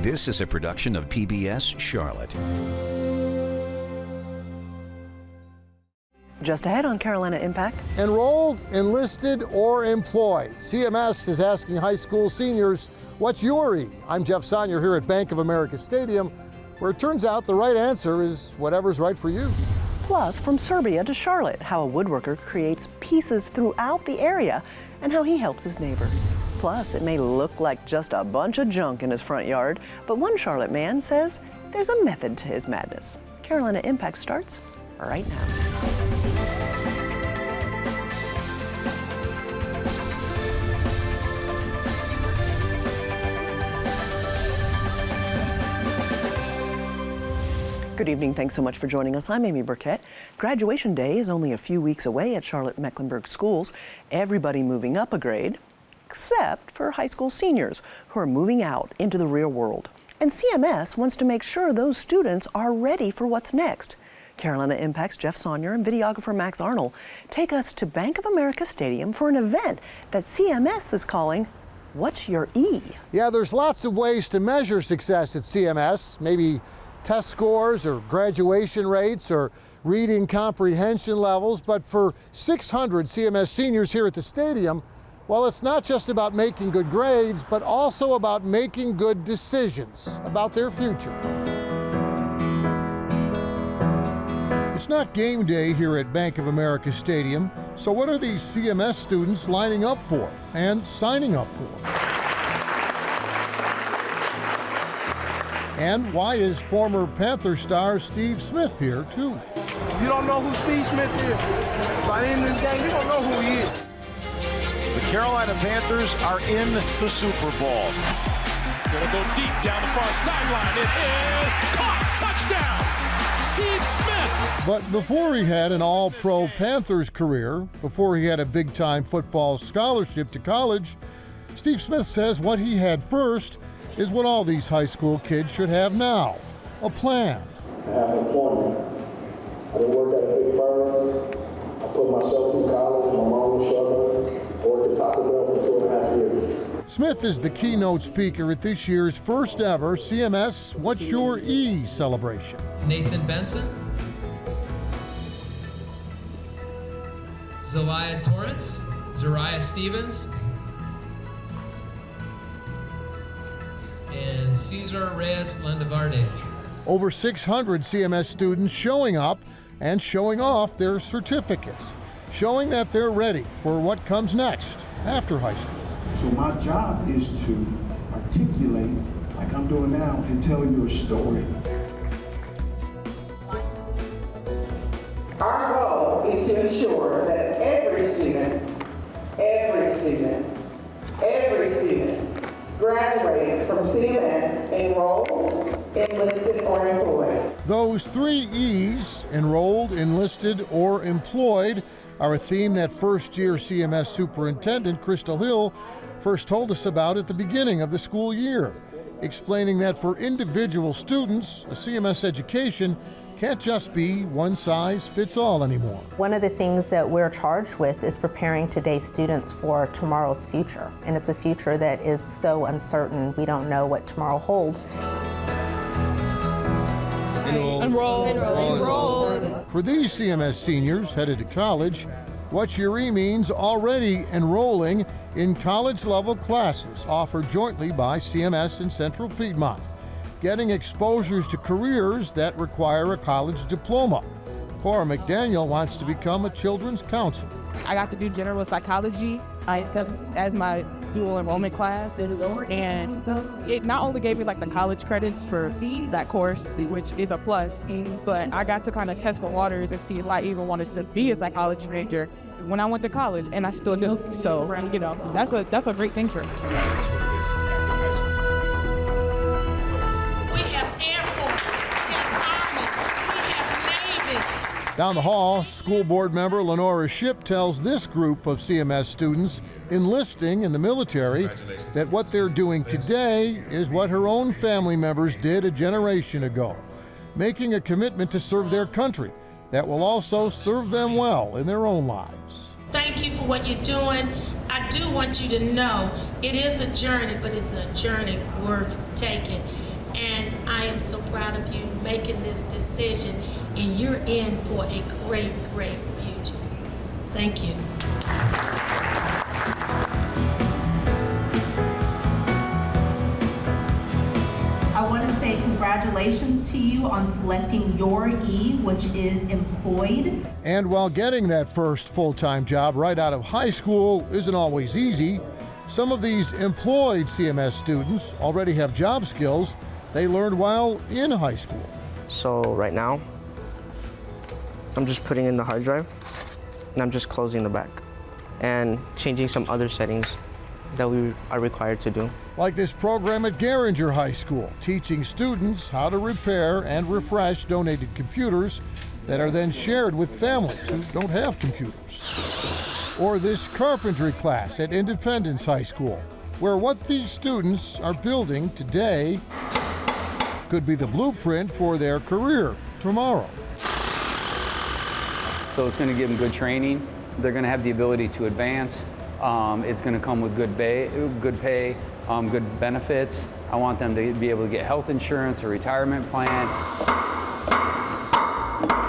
This is a production of PBS Charlotte. Just ahead on Carolina Impact. Enrolled, enlisted, or employed. CMS is asking high school seniors, what's your E? I'm Jeff Sonnier here at Bank of America Stadium, where it turns out the right answer is whatever's right for you. Plus, from Serbia to Charlotte, how a woodworker creates pieces throughout the area and how he helps his neighbor. Plus, it may look like just a bunch of junk in his front yard, but one Charlotte man says there's a method to his madness. Carolina Impact starts right now. Good evening. Thanks so much for joining us. I'm Amy Burkett. Graduation day is only a few weeks away at Charlotte Mecklenburg schools. Everybody moving up a grade, except for high school seniors who are moving out into the real world. And CMS wants to make sure those students are ready for what's next. Carolina Impact's Jeff Sonnier and videographer Max Arnold take us to Bank of America Stadium for an event that CMS is calling What's Your E? Yeah, there's lots of ways to measure success at CMS. Maybe test scores or graduation rates or reading comprehension levels. But for 600 CMS seniors here at the stadium, well, it's not just about making good grades, but also about making good decisions about their future. It's not game day here at Bank of America Stadium, so what are these CMS students lining up for and signing up for? And why is former Panther star Steve Smith here, too? You don't know who Steve Smith is. By the end of this game, you don't know who he is. The Carolina Panthers are in the Super Bowl. Gonna go deep down the far sideline. It is caught. Touchdown, Steve Smith. But before he had an all-pro Panthers career, before he had a big-time football scholarship to college, Steve Smith says what he had first is what all these high school kids should have now, a plan. I have employment. I didn't work at a big firm. I put myself through college, my mom was struggling. Worked at Taco Bell for 2.5 years. Smith is the keynote speaker at this year's first ever CMS What's Your E celebration. Nathan Benson, Zelaya Torrance, Zariah Stevens, and Cesar Reyes Landavarde. Over 600 CMS students showing up and showing off their certificates, showing that they're ready for what comes next after high school. So my job is to articulate, like I'm doing now, and tell your story. Our goal is to ensure that every student graduates from CMS enrolled, enlisted, or employed. Those 3 E's, enrolled, enlisted, or employed, are a theme that first-year CMS Superintendent Crystal Hill first told us about at the beginning of the school year, explaining that for individual students, a CMS education can't just be one size fits all anymore. One of the things that we're charged with is preparing today's students for tomorrow's future. And it's a future that is so uncertain, we don't know what tomorrow holds. Enrolled. For these CMS seniors headed to college, What's Your E means already enrolling in college-level classes offered jointly by CMS and Central Piedmont, getting exposures to careers that require a college diploma. Cora McDaniel wants to become a children's counselor. I got to do general psychology as my dual enrollment class, and it not only gave me like the college credits for that course, which is a plus, but I got to kind of test the waters and see if I even wanted to be a psychology major when I went to college, and I still do. So, you know, that's a great thing for me. Down the hall, school board member Lenora Shipp tells this group of CMS students enlisting in the military that what they're doing today is what her own family members did a generation ago, making a commitment to serve their country that will also serve them well in their own lives. Thank you for what you're doing. I do want you to know it is a journey, but it's a journey worth taking. And I am so proud of you making this decision, and you're in for a great, great future. Thank you. I want to say congratulations to you on selecting your E, which is employed. And while getting that first full-time job right out of high school isn't always easy, some of these employed CMS students already have job skills they learned while in high school. So right now, I'm just putting in the hard drive and I'm just closing the back and changing some other settings that we are required to do. Like this program at Garinger High School, teaching students how to repair and refresh donated computers that are then shared with families who don't have computers. Or this carpentry class at Independence High School, where what these students are building today could be the blueprint for their career tomorrow. So it's going to give them good training. They're going to have the ability to advance. It's going to come with good pay, good benefits. I want them to be able to get health insurance, a retirement plan.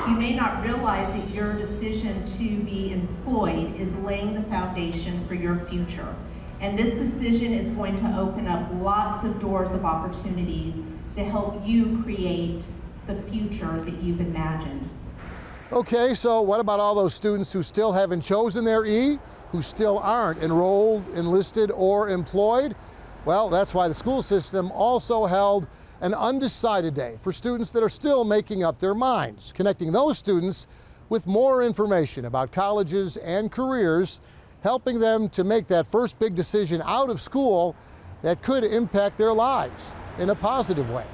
You may not realize that your decision to be employed is laying the foundation for your future. And this decision is going to open up lots of doors of opportunities to help you create the future that you've imagined. Okay, so what about all those students who still haven't chosen their E, who still aren't enrolled, enlisted, or employed? Well, that's why the school system also held an undecided day for students that are still making up their minds, connecting those students with more information about colleges and careers, helping them to make that first big decision out of school that could impact their lives in a positive way.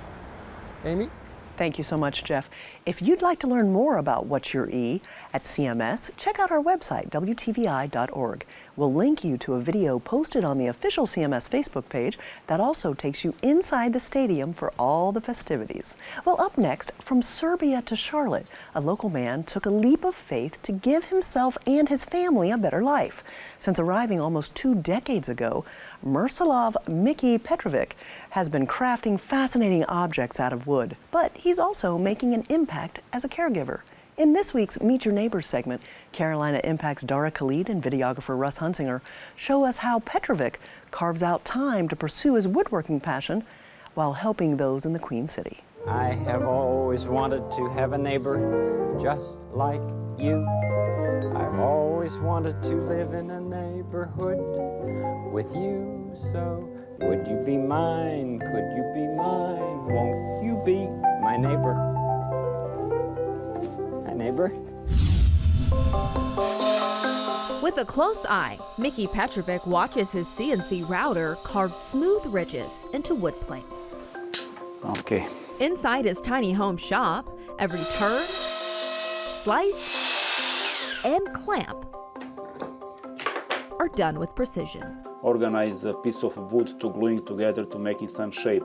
Amy? Thank you so much, Jeff. If you'd like to learn more about What's Your E at CMS, check out our website, WTVI.org. We'll link you to a video posted on the official CMS Facebook page that also takes you inside the stadium for all the festivities. Well, up next, from Serbia to Charlotte, a local man took a leap of faith to give himself and his family a better life. Since arriving almost 2 decades ago, Miroslav Miki Petrovic has been crafting fascinating objects out of wood, but he's also making an impact as a caregiver. In this week's Meet Your Neighbors segment, Carolina Impact's Dara Khalid and videographer Russ Hunsinger show us how Petrovic carves out time to pursue his woodworking passion while helping those in the Queen City. I have always wanted to have a neighbor just like you. I've always wanted to live in a neighborhood with you. So would you be mine? Could you be mine? Won't you be my neighbor? My neighbor? With a close eye, Miki Petrovic watches his CNC router carve smooth ridges into wood planks. Okay. Inside his tiny home shop, every turn, slice, and clamp are done with precision. Organize a piece of wood to gluing together to making some shape.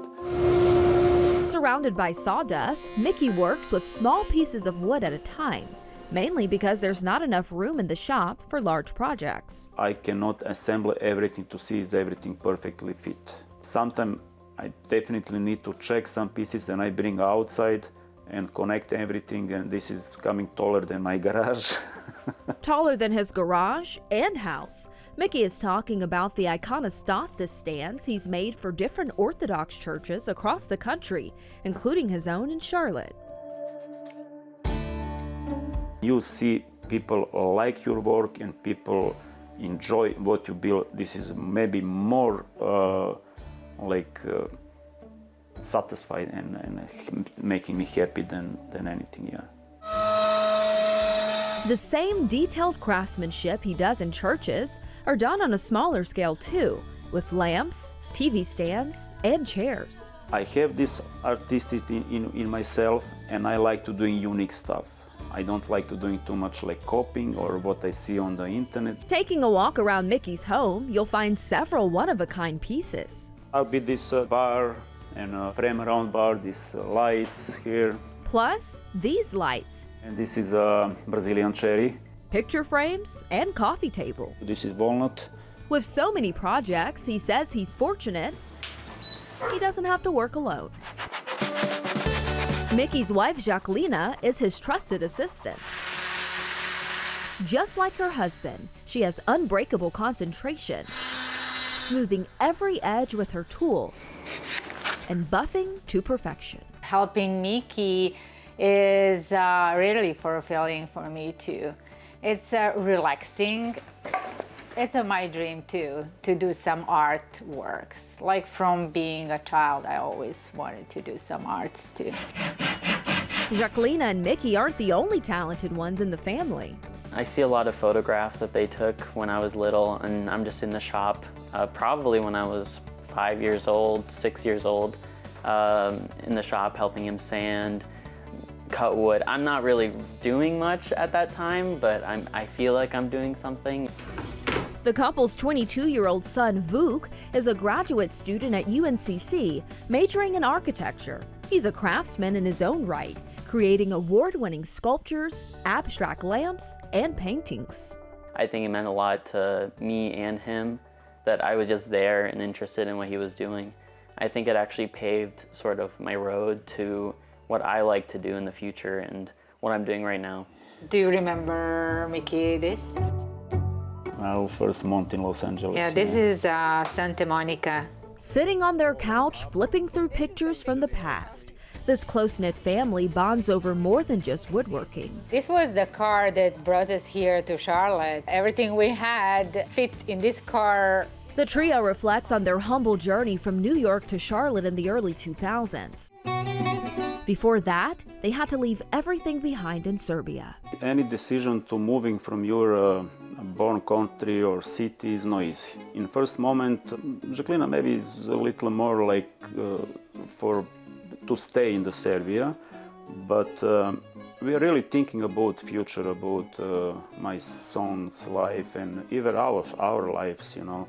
Surrounded by sawdust, Miki works with small pieces of wood at a time, mainly because there's not enough room in the shop for large projects. I cannot assemble everything to see is everything perfectly fit. Sometimes I definitely need to check some pieces and I bring outside and connect everything, and this is coming taller than my garage. Taller than his garage and house, Miki is talking about the iconostastis stands he's made for different Orthodox churches across the country, including his own in Charlotte. You see people like your work and people enjoy what you build. This is maybe more satisfied and making me happy than anything, yeah. The same detailed craftsmanship he does in churches are done on a smaller scale too, with lamps, TV stands, and chairs. I have this artistic in myself, and I like to doing unique stuff. I don't like to doing too much like copying or what I see on the internet. Taking a walk around Miki's home, you'll find several one-of-a-kind pieces. I'll be this bar and a frame around bar, these lights here. Plus, these lights. And this is a Brazilian cherry. Picture frames and coffee table. This is walnut. With so many projects, he says he's fortunate he doesn't have to work alone. Mickey's wife, Jacquelina, is his trusted assistant. Just like her husband, she has unbreakable concentration, smoothing every edge with her tool and buffing to perfection. Helping Mickey is really fulfilling for me too. It's relaxing. It's my dream too, to do some artworks. Like from being a child, I always wanted to do some arts too. Jacquelina and Mickey aren't the only talented ones in the family. I see a lot of photographs that they took when I was little, and I'm just in the shop, probably when I was 5 years old, 6 years old, in the shop helping him sand, cut wood. I'm not really doing much at that time, but I feel like I'm doing something. The couple's 22-year-old son, Vuk, is a graduate student at UNCC, majoring in architecture. He's a craftsman in his own right, creating award-winning sculptures, abstract lamps, and paintings. I think it meant a lot to me and him that I was just there and interested in what he was doing. I think it actually paved sort of my road to what I like to do in the future and what I'm doing right now. Do you remember, Mickey, this? Our first month in Los Angeles. Yeah, this is Santa Monica. Sitting on their couch, flipping through pictures from the past, this close-knit family bonds over more than just woodworking. This was the car that brought us here to Charlotte. Everything we had fit in this car. The trio reflects on their humble journey from New York to Charlotte in the early 2000s. Before that, they had to leave everything behind in Serbia. Any decision to moving from your born country or city is not easy. In first moment, Jacquelina maybe is a little more like to stay in the Serbia, but we are really thinking about future, about my son's life and even our lives, you know.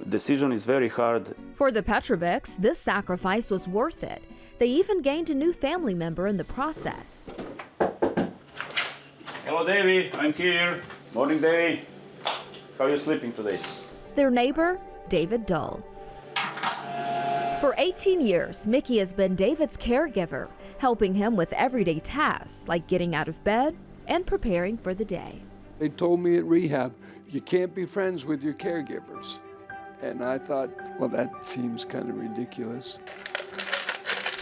Decision is very hard. For the Petrovics, this sacrifice was worth it. They even gained a new family member in the process. Hello, Davey. I'm here. Morning, Davey. How are you sleeping today? Their neighbor, David Dull. For 18 years, Mickey has been David's caregiver, helping him with everyday tasks like getting out of bed and preparing for the day. They told me at rehab, you can't be friends with your caregivers. And I thought, well, that seems kind of ridiculous.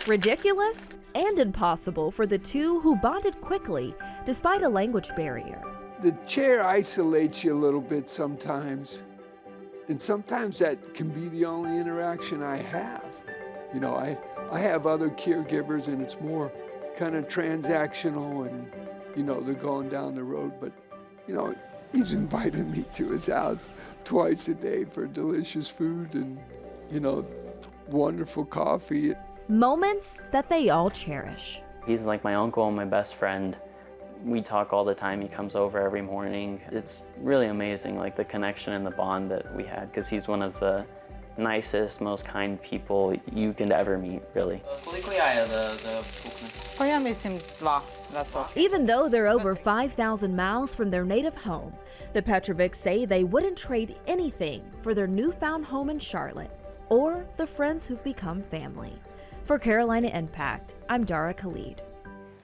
Ridiculous and impossible for the two who bonded quickly despite a language barrier. The chair isolates you a little bit sometimes, and sometimes that can be the only interaction I have. You know, I have other caregivers and it's more kind of transactional and, you know, they're going down the road, but, you know, he's invited me to his house twice a day for delicious food and, you know, wonderful coffee. Moments that they all cherish. He's like my uncle and my best friend. We talk all the time. He comes over every morning. It's really amazing, like the connection and the bond that we had, because he's one of the nicest, most kind people you can ever meet, really. Even though they're over 5,000 miles from their native home, the Petrovics say they wouldn't trade anything for their newfound home in Charlotte or the friends who've become family. For Carolina Impact, I'm Dara Khalid.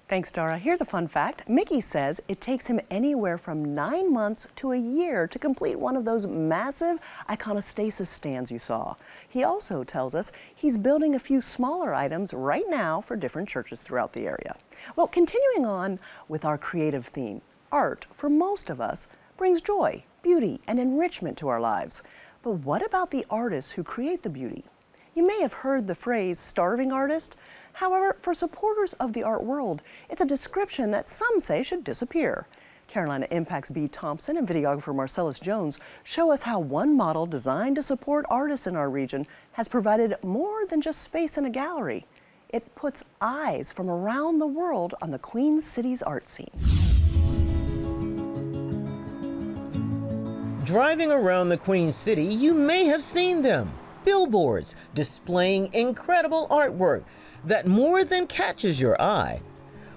Thanks, Dara. Here's a fun fact. Mickey says it takes him anywhere from 9 months to a year to complete one of those massive iconostasis stands you saw. He also tells us he's building a few smaller items right now for different churches throughout the area. Well, continuing on with our creative theme, art, for most of us, brings joy, beauty, and enrichment to our lives. But what about the artists who create the beauty? You may have heard the phrase starving artist. However, for supporters of the art world, it's a description that some say should disappear. Carolina Impact's B. Thompson and videographer Marcellus Jones show us how one model designed to support artists in our region has provided more than just space in a gallery. It puts eyes from around the world on the Queen City's art scene. Driving around the Queen City, you may have seen them. Billboards displaying incredible artwork that more than catches your eye.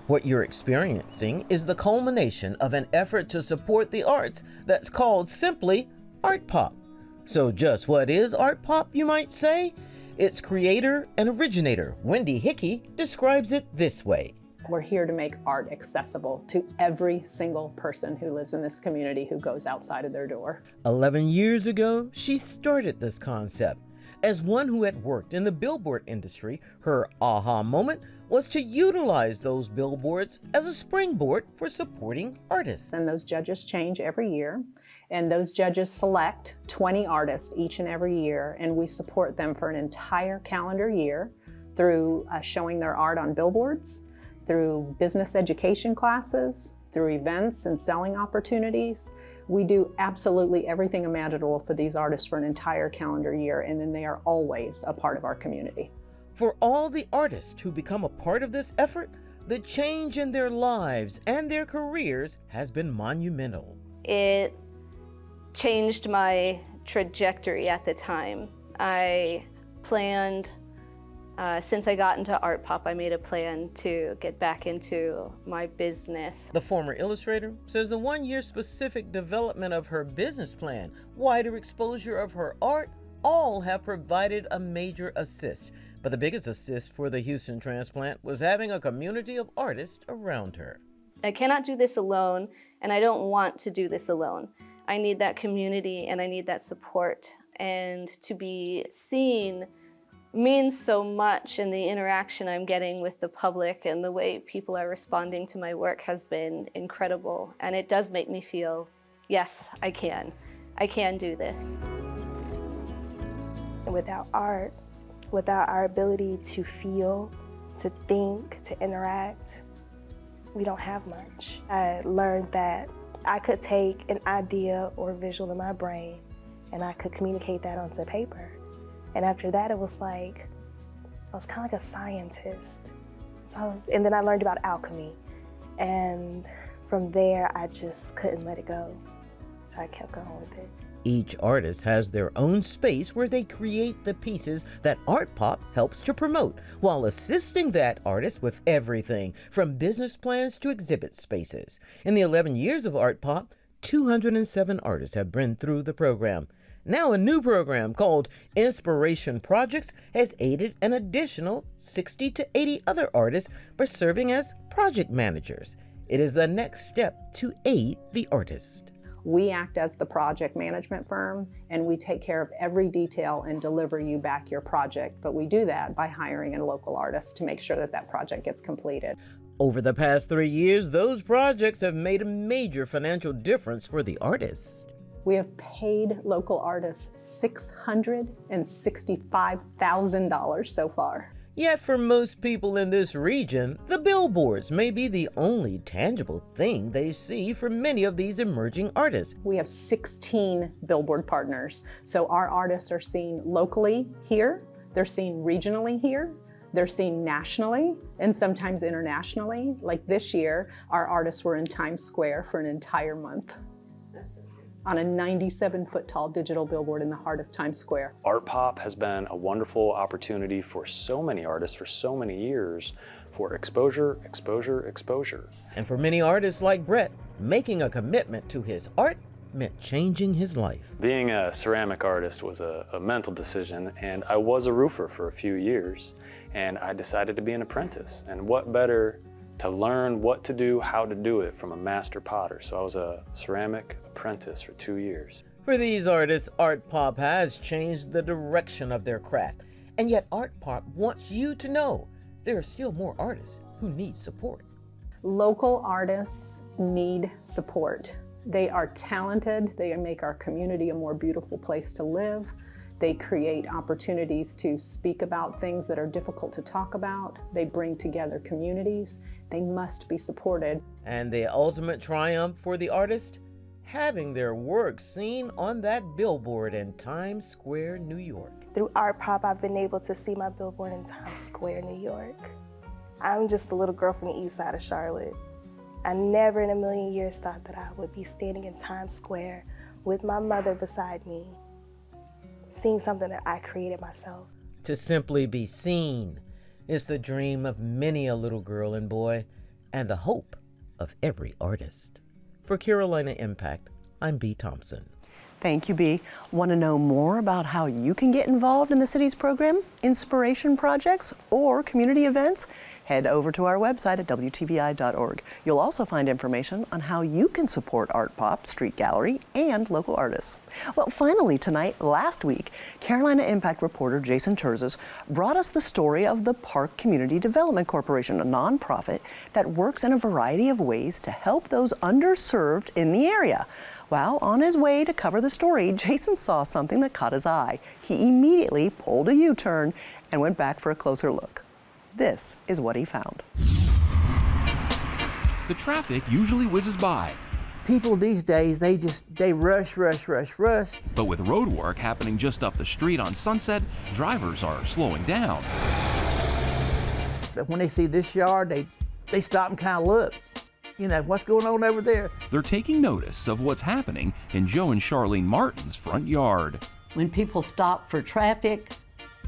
What you're experiencing is the culmination of an effort to support the arts that's called simply art pop. So just what is art pop, you might say? Its creator and originator, Wendy Hickey, describes it this way. We're here to make art accessible to every single person who lives in this community who goes outside of their door. 11 years ago, she started this concept. As one who had worked in the billboard industry, her aha moment was to utilize those billboards as a springboard for supporting artists. And those judges change every year, and those judges select 20 artists each and every year, and we support them for an entire calendar year through showing their art on billboards, through business education classes, through events and selling opportunities. We do absolutely everything imaginable for these artists for an entire calendar year, and then they are always a part of our community. For all the artists who become a part of this effort, the change in their lives and their careers has been monumental. It changed my trajectory at the time. I planned, since I got into Art Pop, I made a plan to get back into my business. The former illustrator says the 1 year specific development of her business plan, wider exposure of her art, all have provided a major assist. But the biggest assist for the Houston transplant was having a community of artists around her. I cannot do this alone, and I don't want to do this alone. I need that community and I need that support. And to be seen means so much, and the interaction I'm getting with the public and the way people are responding to my work has been incredible. And it does make me feel, yes, I can do this. And without art, without our ability to feel, to think, to interact, we don't have much. I learned that I could take an idea or visual in my brain and I could communicate that onto paper. And after that, it was like, I was kind of like a scientist. And then I learned about alchemy. And from there, I just couldn't let it go. So I kept going with it. Each artist has their own space where they create the pieces that Art Pop helps to promote, while assisting that artist with everything from business plans to exhibit spaces. In the 11 years of Art Pop, 207 artists have been through the program. Now a new program called Inspiration Projects has aided an additional 60 to 80 other artists by serving as project managers. It is the next step to aid the artist. We act as the project management firm, and we take care of every detail and deliver you back your project. But we do that by hiring a local artist to make sure that that project gets completed. Over the past 3 years, those projects have made a major financial difference for the artists. We have paid local artists $665,000 so far. Yet for most people in this region, the billboards may be the only tangible thing they see for many of these emerging artists. We have 16 billboard partners. So our artists are seen locally here, they're seen regionally here, they're seen nationally, and sometimes internationally. Like this year, our artists were in Times Square for an entire month on a 97-foot tall digital billboard in the heart of Times Square. Art Pop has been a wonderful opportunity for so many artists for so many years for exposure, exposure, exposure. And for many artists like Brett, making a commitment to his art meant changing his life. Being a ceramic artist was a mental decision, and I was a roofer for a few years, and I decided to be an apprentice. And what better to learn what to do, how to do it from a master potter. So I was a ceramic apprentice for 2 years. For these artists, Art Pop has changed the direction of their craft. And yet Art Pop wants you to know there are still more artists who need support. Local artists need support. They are talented. They make our community a more beautiful place to live. They create opportunities to speak about things that are difficult to talk about. They bring together communities. They must be supported. And the ultimate triumph for the artist? Having their work seen on that billboard in Times Square, New York. Through Art Pop, I've been able to see my billboard in Times Square, New York. I'm just a little girl from the east side of Charlotte. I never in a million years thought that I would be standing in Times Square with my mother beside me, seeing something that I created myself. To simply be seen is the dream of many a little girl and boy, and the hope of every artist. For Carolina Impact, I'm B. Thompson. Thank you, B. Want to know more about how you can get involved in the city's program? inspiration projects, or community events? Head over to our website at WTVI.org. You'll also find information on how you can support Art Pop, Street Gallery, and local artists. Well, finally tonight, last week, Carolina Impact reporter Jason Terzis brought us the story of the Park Community Development Corporation, a nonprofit that works in a variety of ways to help those underserved in the area. Well, on his way to cover the story, Jason saw something that caught his eye. He immediately pulled a U-turn and went back for a closer look. This is what he found. The traffic usually whizzes by. People these days, they rush. But with road work happening just up the street on Sunset, drivers are slowing down. But when they see this yard, they stop and kind of look. You know, what's going on over there? They're taking notice of what's happening in Joe and Charlene Martin's front yard. When people stop for traffic,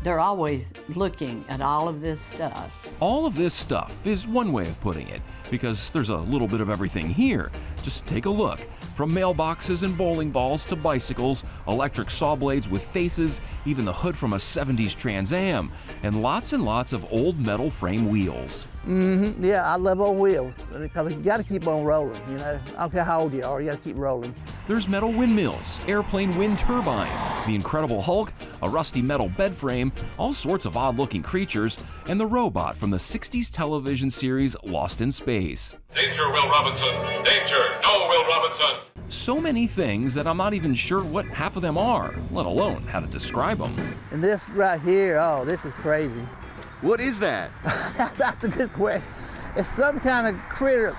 they're always looking at all of this stuff. All of this stuff is one way of putting it, because there's a little bit of everything here. Just take a look. From mailboxes and bowling balls to bicycles, electric saw blades with faces, even the hood from a 70s Trans Am, and lots of old metal frame wheels. Yeah, I love old wheels, because you got to keep on rolling, you know. I don't care how old you are, you got to keep rolling. There's metal windmills, airplane wind turbines, the Incredible Hulk, a rusty metal bed frame, all sorts of odd-looking creatures, and the robot from the 60s television series Lost in Space. Danger, Will Robinson! Danger! No, Will Robinson! So many things that I'm not even sure what half of them are, let alone how to describe them. And this right here, oh, this is crazy. What is that? That's a good question. It's some kind of critter.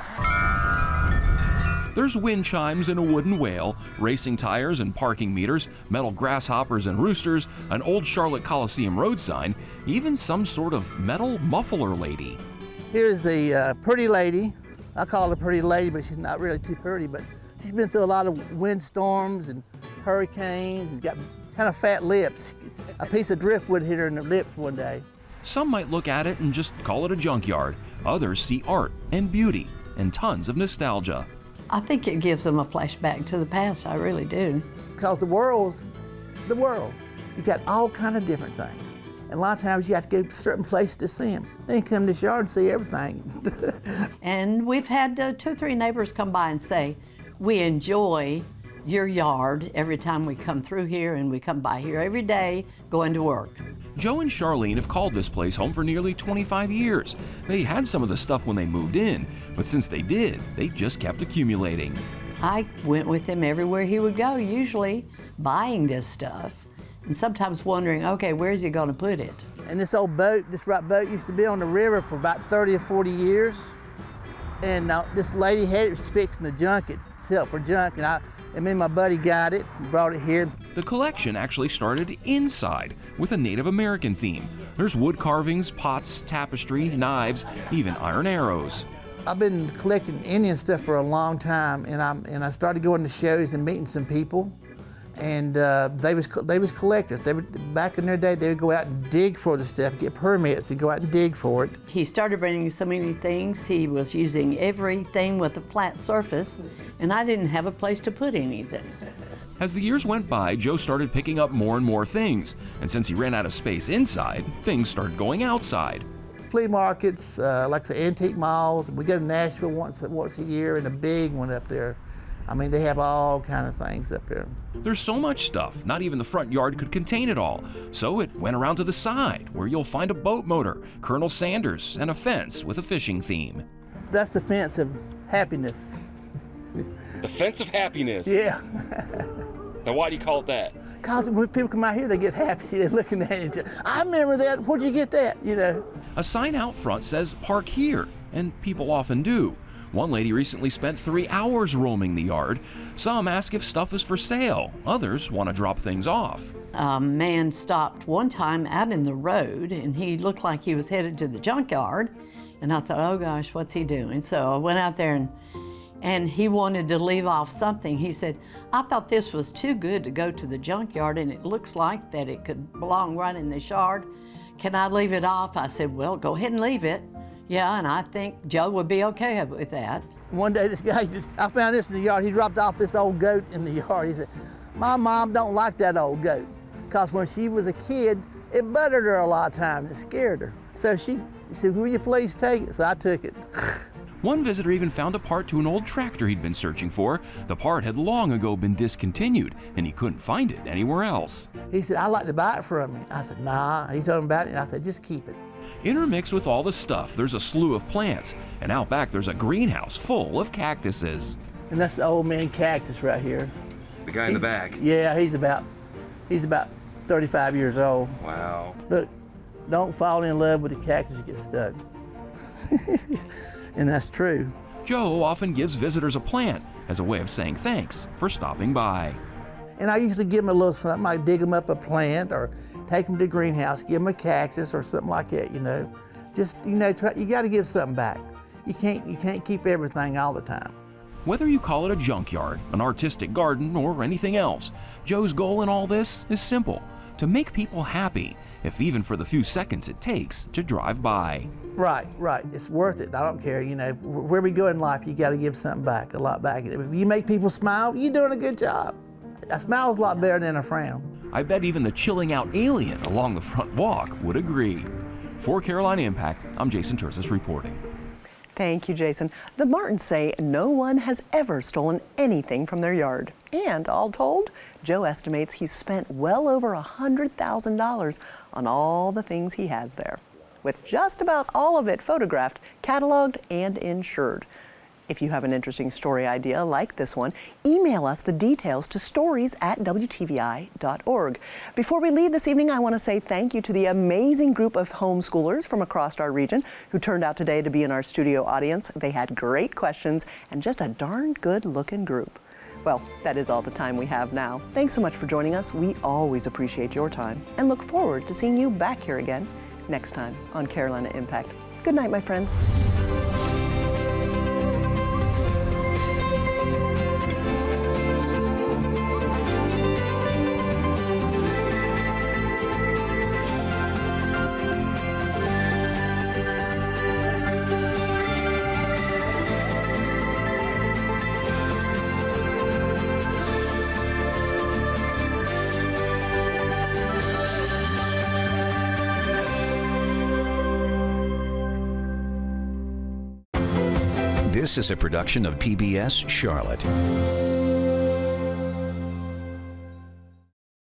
There's wind chimes and a wooden whale, racing tires and parking meters, metal grasshoppers and roosters, an old Charlotte Coliseum road sign, even some sort of metal muffler lady. Here's the pretty lady. I call her pretty lady, but she's not really too pretty, but she's been through a lot of windstorms and hurricanes and got kind of fat lips. A piece of driftwood hit her in the lips one day. Some might look at it and just call it a junkyard. Others see art and beauty and tons of nostalgia. I think it gives them a flashback to the past, I really do. Because the world's the world. You got all kind of different things. And a lot of times you have to go to a certain place to see them. Then you come to this yard and see everything. And we've had 2 or 3 neighbors come by and say, we enjoy your yard every time we come through here, and we come by here every day going to work. Joe and Charlene have called this place home for nearly 25 years. They had some of the stuff when they moved in, but since they did, they just kept accumulating. I went with him everywhere he would go, usually buying this stuff, and sometimes wondering, okay, where's he gonna put it? And this old boat, this right boat used to be on the river for about 30 or 40 years. And this lady had it, was fixing the junk, it sell for junk, and me and my buddy got it and brought it here. The collection actually started inside with a Native American theme. There's wood carvings, pots, tapestry, knives, even iron arrows. I've been collecting Indian stuff for a long time, and I started going to shows and meeting some people, and they was collectors. Back in their day, they would go out and dig for the stuff, get permits, and go out and dig for it. He started bringing so many things. He was using everything with a flat surface, and I didn't have a place to put anything. As the years went by, Joe started picking up more and more things, and since he ran out of space inside, things started going outside. Flea markets, like the antique malls. We go to Nashville once a year, and a big one up there. I mean, they have all kind of things up there. There's so much stuff, not even the front yard could contain it all. So it went around to the side, where you'll find a boat motor, Colonel Sanders, and a fence with a fishing theme. That's the fence of happiness. The fence of happiness? Yeah. Now why do you call it that? Because when people come out here, they get happy. They're looking at it. I remember that. Where'd you get that? You know. A sign out front says, "Park here," and people often do. One lady recently spent 3 hours roaming the yard. Some ask if stuff is for sale. Others want to drop things off. A man stopped one time out in the road, and he looked like he was headed to the junkyard. And I thought, oh gosh, what's he doing? So I went out there, and he wanted to leave off something. He said, I thought this was too good to go to the junkyard, and it looks like that it could belong right in this yard. Can I leave it off? I said, well, go ahead and leave it. Yeah, and I think Joe would be okay with that. One day this guy I found this in the yard. He dropped off this old goat in the yard. He said, my mom don't like that old goat, because when she was a kid, It buttered her a lot of times. It scared her. So she said, will you please take it? So I took it. One visitor even found a part to an old tractor he'd been searching for. The part had long ago been discontinued, and he couldn't find it anywhere else. He said, I'd like to buy it from you. I said, nah. He told me about it, and I said, just keep it. Intermixed with all the stuff, there's a slew of plants, and out back there's a greenhouse full of cactuses. And that's the old man cactus right here. The guy in the back? Yeah, he's about 35 years old. Wow. Look, don't fall in love with the cactus, you get stuck. And that's true. Joe often gives visitors a plant as a way of saying thanks for stopping by. And I usually give them a little something. I dig them up a plant or take them to the greenhouse, give them a cactus or something like that, you know. Just, you know, you got to give something back. You can't keep everything all the time. Whether you call it a junkyard, an artistic garden, or anything else, Joe's goal in all this is simple: to make people happy, if even for the few seconds it takes to drive by. Right. It's worth it. I don't care. You know, where we go in life, you got to give something back, a lot back. If you make people smile, you're doing a good job. A smile's a lot better than a frown. I bet even the chilling out alien along the front walk would agree. For Carolina Impact, I'm Jason Terses reporting. Thank you, Jason. The Martins say no one has ever stolen anything from their yard. And all told, Joe estimates he's spent well over $100,000 on all the things he has there, with just about all of it photographed, cataloged, and insured. If you have an interesting story idea like this one, email us the details to stories@WTVI.org. Before we leave this evening, I want to say thank you to the amazing group of homeschoolers from across our region who turned out today to be in our studio audience. They had great questions and just a darn good-looking group. Well, that is all the time we have now. Thanks so much for joining us. We always appreciate your time and look forward to seeing you back here again next time on Carolina Impact. Good night, my friends. This is a production of PBS Charlotte.